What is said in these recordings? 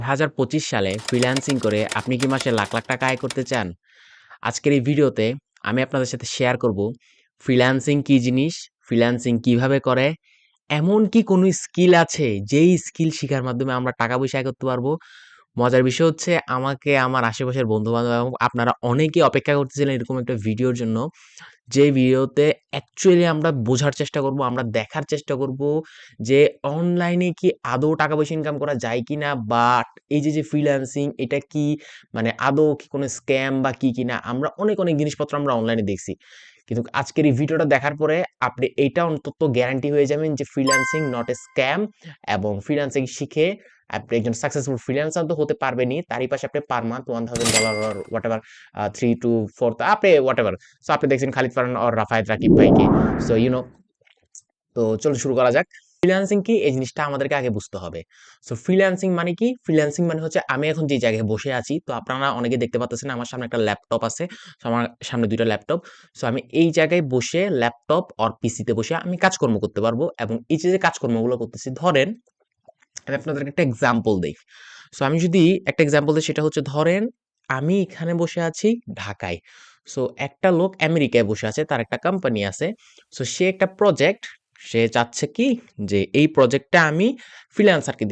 ২০২৫ সালে ফ্রিল্যান্সিং করে আপনি কি মাসে লাখ, লাখ টাকা আয় করতে চান? আজকের এই ভিডিওতে আমি আপনাদের সাথে শেয়ার করব ফ্রিল্যান্সিং কি জিনিস, ফ্রিল্যান্সিং কিভাবে করে, এমন কি কোনো স্কিল আছে যেই স্কিল শিখার মাধ্যমে আমরা টাকা পয়সা আয় করতে পারবো? মজার বিষয় হচ্ছে আমাকে আমার আশেপাশের বন্ধু-বান্ধব এবং আপনারা অনেকেই অপেক্ষা করতেছিলেন এরকম একটা ভিডিওর জন্য। যে ভিডিওতে অ্যাকচুয়ালি আমরা বোঝার চেষ্টা করব, আমরা দেখার চেষ্টা করব যে অনলাইনে কি আদৌ টাকা পয়সা ইনকাম করা যায় কিনা? বা এই যে ফ্রিল্যান্সিং এটা কি মানে আদৌ কি কোনো স্ক্যাম বা কি কিনা? আমরা অনেক, অনেক জিনিসপত্র আমরা অনলাইনে দেখছি। কিন্তু আজকের এই ভিডিওটা দেখার পরে আপনি এইটা অন্তত গ্যারান্টি হয়ে যাবেন যে ফ্রিল্যান্সিং নট এ স্ক্যাম এবং ফ্রিল্যান্সিং শিখে আপনি একজন সাকসেসফুল ফ্রিল্যান্সার তো হতে পারবেনই। তারই পাশে আপনি per month $1000 or whatever 3 to 4 আপনি হোয়াটএভার। সো আপনি দেখছেন খালিদ ফারহান আর রাফায়েত রাকিব ভাইকে। সো তো চলুন শুরু করা যাক। ফ্রিল্যান্সিং কি এই জিনিসটা আমাদেরকে আগে বুঝতে হবে। সো ফ্রিল্যান্সিং মানে কি? ফ্রিল্যান্সিং মানে হচ্ছে আমি এখন যে জায়গায় বসে আছি, তো আপনারা অনেকে দেখতে পাচ্ছেন আমার সামনে একটা ল্যাপটপ আছে। সো আমার সামনে ২ টা ল্যাপটপ। সো আমি এই জায়গায় বসে ল্যাপটপ অর পিসিতে বসে আমি কাজকর্ম করতে পারবো এবং এই যে কাজকর্মগুলো করতেছি ধরেন আমি আপনাদেরকে একটা এক্সাম্পল দেই। সো আমি যদি একটা এক্সাম্পল দেই সেটা হচ্ছে ধরেন আমি এখানে বসে আছি ঢাকায়। সো একটা লোক আমেরিকায় বসে আছে, তার একটা কোম্পানি আছে। সো সে একটা প্রজেক্ট সে চাচ্ছে কি যে এই প্রজেক্টটা আমি ফ্রিল্যান্সারকে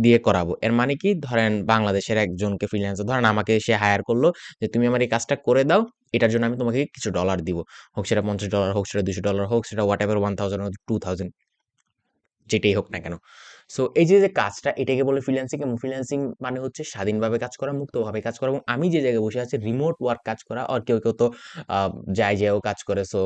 দিয়ে করাবো। এর মানে কি ধরেন বাংলাদেশের একজনকে ফ্রিল্যান্সার ধরেন আমাকে সে হায়ার করলো যে তুমি আমার এই কাজটা করে দাও। এটার জন্য আমি তোমাকে কিছু ডলার দিব। হোক সেটা $50 হোক সেটা $200 হোক সেটা হোয়াটএভার 1000 or 2000 যেটাই হোক না কেন। সো এই যে কাজটা এটাকে বলে ফ্রিল্যান্সিং এবং ফ্রিল্যান্সিং মানে হচ্ছে স্বাধীনভাবে কাজ করা, মুক্তভাবে কাজ করা এবং আমি যে জায়গায় বসে আছি রিমোট ওয়ার্ক কাজ করা। আর কেউ তো আ যেয়েও কাজ করে। সো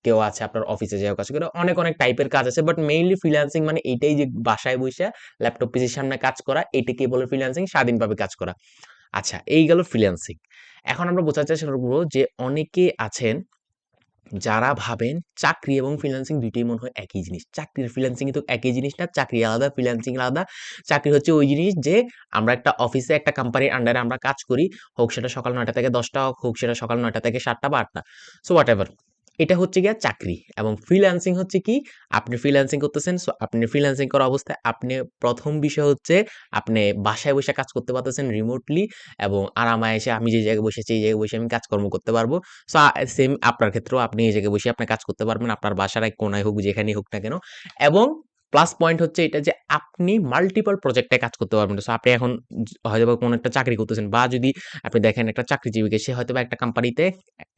কেউ আছে আপনার অফিসে যেয়েও কাজ করে। অনেক, অনেক টাইপের কাজ আছে। বাট মেইনলি ফ্রিল্যান্সিং মানে এইটাই যে বাসায় বইসা ল্যাপটপ পিসির সামনে কাজ করা, এটাকেই বলে ফ্রিল্যান্সিং, স্বাধীনভাবে কাজ করা। আচ্ছা এই গেল ফ্রিল্যান্সিং। এখন আমরা বোঝার চেষ্টা করব যে অনেকে আছেন যারা ভাবেন চাকরি এবং ফ্রিল্যান্সিং ২ টোই মনে হয় একই জিনিস। চাকরি আর ফ্রিল্যান্সিং কিন্তু একই জিনিস না। চাকরি আলাদা, ফ্রিল্যান্সিং আলাদা। চাকরি হচ্ছে ওই জিনিস যে আমরা একটা অফিসে একটা কোম্পানির আন্ডারে আমরা কাজ করি। হোক সেটা সকাল ৯টা থেকে ১০টা হোক সেটা সকাল ৯টা থেকে ৭টা বা ৮টা। So whatever. এটা হচ্ছে গিয়া চাকরি এবং ফ্রিল্যান্সিং হচ্ছে কি আপনি ফ্রিল্যান্সিং করতেছেন। সো আপনি ফ্রিল্যান্সিং করা অবস্থায় আপনি ১ম বিষয় হচ্ছে আপনি বাসায় বইসা কাজ করতে পারতেছেন রিমোটলি এবং আরাম-আয়েশে আমি যে জায়গায় বসে আছি এই জায়গায় বসে আমি কাজকর্ম করতে পারবো। সো সেম আপনার ক্ষেত্রেও আপনি এই জায়গায় বসে আপনি কাজ করতে পারবেন। আপনার বাসার এক কোণায় হোক, যেখানেই হোক না কেন। এবং প্লাস পয়েন্ট হচ্ছে এটা যে আপনি মাল্টিপল প্রজেক্টে কাজ করতে পারবেন। সো আপনি এখন হয়তোবা কোনো একটা চাকরি করতেছেন বা যদি আপনি দেখেন একটা চাকরিজীবীকে সে হয়তোবা একটা কোম্পানিতে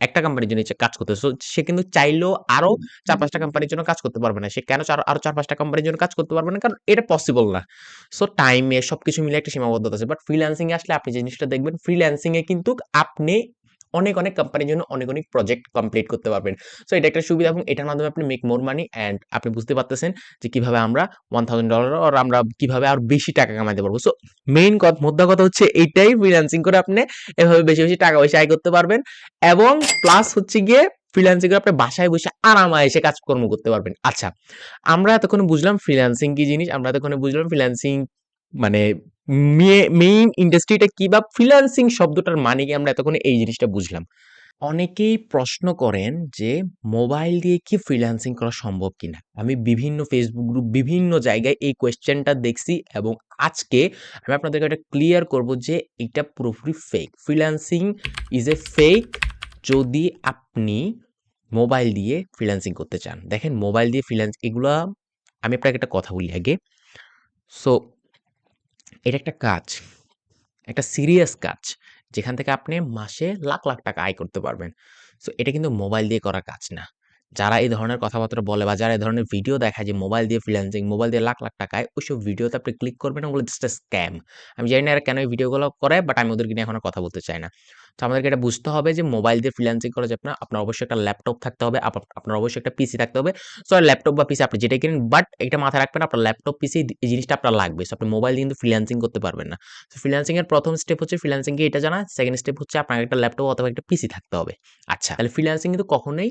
একটা কোম্পানির জন্য কাজ করতেছে। সো সে কিন্তু চাইলেও আরো ৪-৫ টা কোম্পানির জন্য কাজ করতে পারবে না। সে কেন আরো ৪-৫ টা কোম্পানির জন্য কাজ করতে পারবে না? কারণ এটা পসিবল না। সো টাইমে সবকিছু মিলে একটা সীমাবদ্ধতা আছে। বাট ফ্রিল্যান্সিং এ আসলে আপনি যে জিনিসটা দেখবেন ফ্রিল্যান্সিং এ কিন্তু আপনি অনেক, অনেক কোম্পানির জন্য অনেক, অনেক প্রজেক্ট কমপ্লিট করতে পারবেন। সো এটা একটা সুবিধা এবং এটার মাধ্যমে আপনি মেক মোর মানি অ্যান্ড আপনি বুঝতে পারতেছেন যে কিভাবে আমরা $1000 অর আমরা কিভাবে আরো বেশি টাকা কামাইতে পারবো। সো মেইন মোদ্দা কথা হচ্ছে এইটাই ফ্রিল্যান্সিং করে আপনি এভাবে বেশি, বেশি টাকা পয়সা আয় করতে পারবেন এবং প্লাস হচ্ছে গিয়ে ফ্রিল্যান্সিং করে আপনি বাসায় বসে আরাম-আয়েশে কাজকর্ম করতে পারবেন। আচ্ছা, আমরা এতক্ষণে বুঝলাম ফ্রিল্যান্সিং কি জিনিস, আমরা এতক্ষণে বুঝলাম ফ্রিল্যান্সিং মানে মেইন ইন্ডাস্ট্রিটা কি বা ফ্রিল্যান্সিং শব্দটার মানে কি আমরা এতক্ষণে এই জিনিসটা বুঝলাম। অনেকেই প্রশ্ন করেন যে মোবাইল দিয়ে কি ফ্রিল্যান্সিং করা সম্ভব কিনা? আমি বিভিন্ন ফেসবুক গ্রুপ বিভিন্ন জায়গায় এই কোয়েশ্চেনটা দেখছি এবং আজকে আমি আপনাদেরকে এটা ক্লিয়ার করব যে এটা পুরোপুরি fake. Freelancing is a fake যদি আপনি মোবাইল দিয়ে ফ্রিল্যান্সিং করতে চান। দেখেন মোবাইল দিয়ে এগুলা আমি আপনাকে একটা কথা বলি আগে। সো এটা একটা কাজ। একটা সিরিয়াস কাজ। যেখান থেকে আপনি মাসে লাখ, লাখ টাকা আয় করতে পারবেন। সো এটা কিন্তু মোবাইল দিয়ে করা কাজ না। যারা এই ধরনের কথাবার্তা বলে বা যারা এই ধরনের ভিডিও দেখায় যে মোবাইল দিয়ে ফ্রিল্যান্সিং, মোবাইল দিয়ে লাখ, লাখ টাকা আয়, ওইসব ভিডিওতে আপনি ক্লিক করবেন না, ওগুলো জাস্ট স্ক্যাম। আমি জানি না এরা কেন এই ভিডিওগুলো করে, বাট আমি ওদেরকে নিয়ে এখন আর কথা বলতে চাই না। তো আমাদেরকে এটা বুঝতে হবে যে মোবাইল দিয়ে ফ্রিল্যান্সিং করা যাবে না। আপনার অবশ্যই একটা ল্যাপটপ থাকতে হবে, আপনার অবশ্যই একটা পিসি থাকতে হবে। সো ল্যাপটপ বা পিসি আপনি যেটাই কিনেন, বাট এটা মাথায় রাখবেন আপনার ল্যাপটপ, পিসি এই জিনিসটা আপনার লাগবে। সো আপনি মোবাইল দিয়ে কিন্তু ফ্রিল্যান্সিং করতে পারবেন না। তো ফ্রিল্যান্সিং এর ১ম স্টেপ হচ্ছে ফ্রিল্যান্সিং কে এটা জানা। 2nd স্টেপ হচ্ছে আপনার একটা ল্যাপটপ অথবা একটা পিসি থাকতে হবে। আচ্ছা, তাহলে ফ্রিল্যান্সিং কিন্তু কখনোই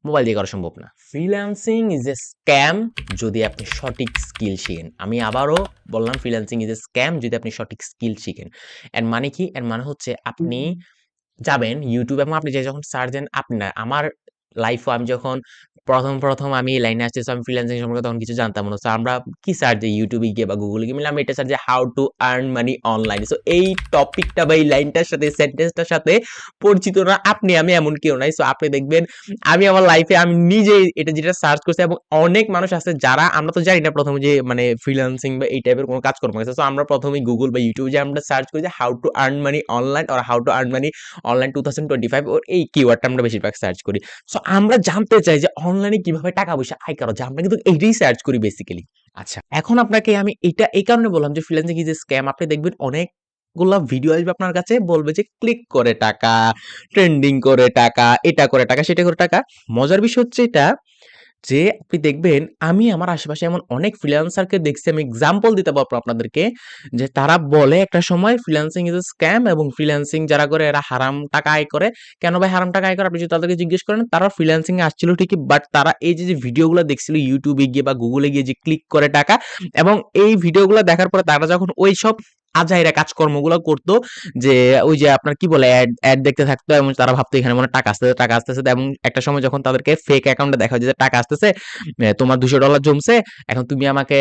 মোবাইল দিয়ে করা সম্ভব না। ফ্রিল্যান্সিং ইজ এ স্ক্যাম যদি আপনি সঠিক স্কিল শিখেন। আমি আবারও বললাম ফ্রিল্যান্সিং ইজ এ স্ক্যাম যদি আপনি সঠিক স্কিল শিখেন। এর মানে কি? এর মানে হচ্ছে আপনি যাবেন YouTube এবং আপনি যখন সার্চ দেন আপনি না আমার লাইফেও আমি যখন প্রথম আমি এই লাইনে আসছি, আমি ফ্রিল্যান্সিং সম্পর্কে তখন কিছু জানতাম না। সো আমরা কি সার্চ দিই ইউটিউবে গিয়ে বা গুগলে গিয়ে, আমি এটা সার্চ দিই how to earn money online. So এই টপিকটা বা এই লাইনটার সাথে সেন্টেন্সটার সাথে পরিচিত না আপনি, আমি এমন কেউ নাই। সো আপনি দেখবেন আমি আমার লাইফে আমি নিজেই এটা যেটা সার্চ করছি, এবং অনেক মানুষ আছে যারা, আমরা তো জানি না প্রথমে যে মানে ফ্রিল্যান্সিং বা এই টাইপের কোনো কাজকর্ম আছে। সো আমরা প্রথমে গুগল বা ইউটিউবে যে আমরা সার্চ করি যে how to earn money online or how to earn money online 2025, ওর এই কিওয়ার্ডটা আমরা বেশিরভাগ সার্চ করি। সো আমরা জানতে চাই যে অনলাইনে কিভাবে টাকা পয়সা আয় করা যায়, আমরা কিন্তু এইটাই সার্চ করি বেসিক্যালি। আচ্ছা, এখন আপনাকে আমি এটা এই কারণে বললাম যে ফ্রিল্যান্সিং ইজ এ স্ক্যাম। আপনি দেখবেন অনেকগুলা ভিডিও আসবে আপনার কাছে, বলবে যে ক্লিক করে টাকা, ট্রেন্ডিং করে টাকা, এটা করে টাকা, সেটা করে টাকা। মজার বিষয় হচ্ছে এটা যে আপনি দেখবেন আমি আমার আশেপাশে এমন অনেক ফ্রিল্যান্সারকে দেখছি, আমি এক্সাম্পল দিতে পারবো আপনাদেরকে, যে তারা বলে একটা সময় ফ্রিল্যান্সিং ইজ এ স্ক্যাম, এবং ফ্রিল্যান্সিং যারা করে এরা হারাম টাকা আয় করে। কেন ভাই হারাম টাকা আয় করে আপনি যদি তাদেরকে জিজ্ঞেস করেন, তারা ফ্রিল্যান্সিং এ আসছিল ঠিকই, বাট তারা এই যে ভিডিওগুলো দেখছিল ইউটিউবে গিয়ে বা গুগলে গিয়ে যে ক্লিক করে টাকা, এবং এই ভিডিওগুলো দেখার পরে তারা যখন ওই সব আজাইরা কাজকর্মগুলো করতো, যে ওই যে আপনার কি বলে অ্যাড অ্যাড দেখতে থাকতো, এবং তারা ভাবতো এখানে মনে হয় টাকা আসতেছে টাকা আসতেছে, এবং একটা সময় যখন তাদেরকে ফেক অ্যাকাউন্টে দেখা যায় যে টাকা আসতেছে, তোমার $200 জমছে, এখন তুমি আমাকে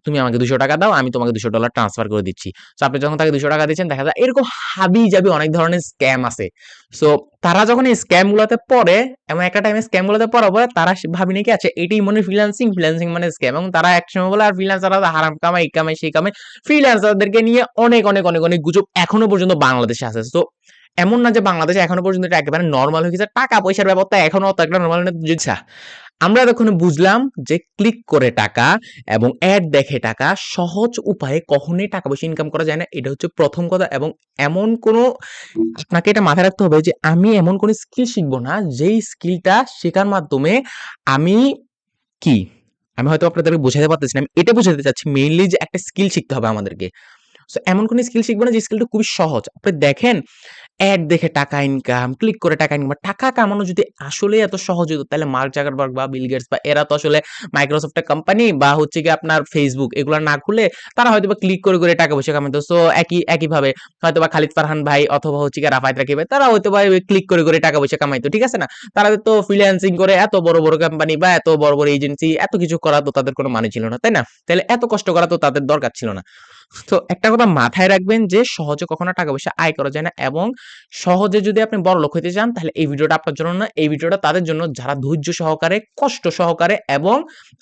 $200 দাও, আমি তোমাকে $200 ট্রান্সফার করে দিচ্ছি। সো আপনি যখন তাকে $200 দিচ্ছেন, দেখা যায় এরকম হাবি জাবি অনেক ধরনের স্ক্যাম আছে। সো তারা যখন এই স্ক্যাম গুলোতে পড়ে, এমন একটা টাইমে স্ক্যাম গুলোতে পড়ার পরে তারা ভাবি নাকি আচ্ছা এটাই মনে ফ্রিল্যান্সিং, ফ্রিল্যান্সিং মানে স্ক্যাম, এবং তারা একসময় বলে আর ফ্রিল্যান্সাররা হারাম কামাই, এই কামাই সেই কামাই। ফ্রিল্যান্সারদেরকে নিয়ে অনেক অনেক অনেক অনেক গুজব এখনো পর্যন্ত বাংলাদেশে আছে। তো এমন না যে বাংলাদেশে এখনো পর্যন্ত এটা একেবারে নর্মাল হয়ে গেছে, টাকা পয়সার ব্যাপারটা এখনো অত একটা নর্মাল না। আমরা এতক্ষণে বুঝলাম যে ক্লিক করে টাকা এবং অ্যাড দেখে টাকা সহজ উপায়ে কখনোই টাকা পয়সা ইনকাম করা যায় না, এটা হচ্ছে প্রথম কথা। এবং এমন কোনো, আপনাকে এটা মাথায় রাখতে হবে যে আমি এমন কোনো স্কিল শিখবো না যেই স্কিলটা শেখার মাধ্যমে আমি কি, আমি হয়তো আপনাদেরকে বোঝাতে পারতেছি না, আমি এটা বোঝাতে চাচ্ছি মেইনলি যে একটা স্কিল শিখতে হবে আমাদেরকে। সো এমন কোনো স্কিল শিখবো না যে স্কিলটা খুবই সহজ। আপনি দেখেন অ্যাড দেখে টাকা ইনকাম, ক্লিক করে টাকা ইনকাম, টাকা কামানো যদি আসলেই এত সহজ হতো, তাহলে মার্ক জাকারবার্গ বা বিল গেটস বা এরা তো আসলে মাইক্রোসফটের কোম্পানি বা হচ্ছে গিয়ে আপনার ফেসবুক এগুলো না খুলে তারা হয়তো বা ক্লিক করে টাকা পয়সা কামাতো। সো একইভাবে হয়তো বা খালিদ ফারহান ভাই অথবা হচ্ছে গিয়ে রাফায়েত রাকিব ভাই, তারা হয়তো বা ক্লিক করে টাকা পয়সা কামাইতো, ঠিক আছে না? তারা তো ফ্রিল্যান্সিং করে এত বড় বড় কোম্পানি বা এত বড় বড় এজেন্সি এত কিছু করা তো তাদের কোনো মানে ছিল না, তাই না? তাহলে এত কষ্ট করা তো তাদের দরকার ছিল না। তো একটা কথা মাথায় রাখবেন যে সহজে কখনো টাকা পয়সা আয় করা যায় না, এবং সহজে যদি আপনি বড়লোক হইতে চান তাহলে এই ভিডিওটা আপনার জন্য না, এই ভিডিওটা তাদের জন্য যারা ধৈর্য সহকারে, কষ্ট সহকারে, এবং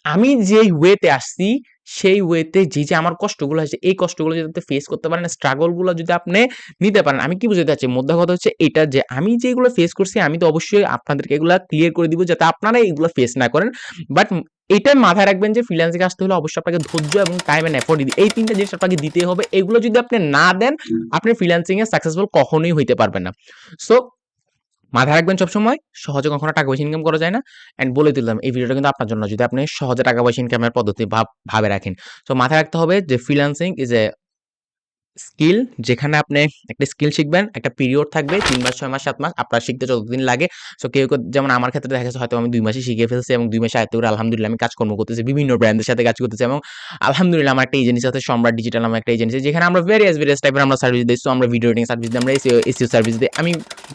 আমি যেই ওয়েতে আসছি সেই ওয়েতে যে আমার কষ্টগুলো আছে এই কষ্টগুলো যদি আপনি ফেস করতে পারেন, স্ট্রাগল গুলো যদি আপনি নিতে পারেন, আমি কি বুঝাতে চাচ্ছি মোদ্দা কথা হচ্ছে এটা যে আমি যেগুলো ফেস করছি আমি তো অবশ্যই আপনাদেরকে এগুলা ক্লিয়ার করে দিব যাতে আপনারা এগুলো ফেস না করেন। বাট এটা মাথায় রাখবেন যে ফ্রিল্যান্সিং আসতে হলে অবশ্যই আপনাকে ধৈর্য এবং টাইম এন্ড এফোর্ট এই তিনটা জিনিস আপনাকে দিতে হবে। এগুলো যদি আপনি না দেন আপনি ফ্রিল্যান্সিং এ সাকসেসফুল কখনোই হইতে পারবেন না। সো মাথায় রাখবেন সবসময় সহজে কখনো টাকা পয়সা ইনকাম করা যায় না। অ্যান্ড বলে দিলাম এই ভিডিওটা কিন্তু আপনার জন্য যদি আপনি সহজে টাকা পয়সা ইনকামের পদ্ধতি ভাবে রাখেন। তো মাথায় রাখতে হবে যে ফ্রিল্যান্সিং ইজ এ স্কিল, যেখানে আপনি একটা স্কিল শিখবেন, একটা পিরিয়ড থাকবে ৩ মাস, ৬ মাস, ৭ মাস আপনার শিখতে যতদিন লাগে। সো কেউ যেমন আমার ক্ষেত্রে দেখা গেছে হয়তো আমি ২ মাসে শিখে ফেলছি, এবং ২ মাসে আয়ত্ত করে আলহামদুলিল্লাহ আমি কাজকর্ম করতেছি, বিভিন্ন ব্র্যান্ডের সাথে কাজ করতেছি, এবং আলহামদুলিল্লাহ আমার একটা এজেন্সি আছে সম্রাট ডিজিটাল নামে একটা এজেন্সি, যেখানে আমরা ভেরিয়াস টাইপের আমরা সার্ভিস দিই। সো আমরা ভিডিও এডিটিং সার্ভিস দিই, আমরা এসইও সার্ভিস দিই। আমি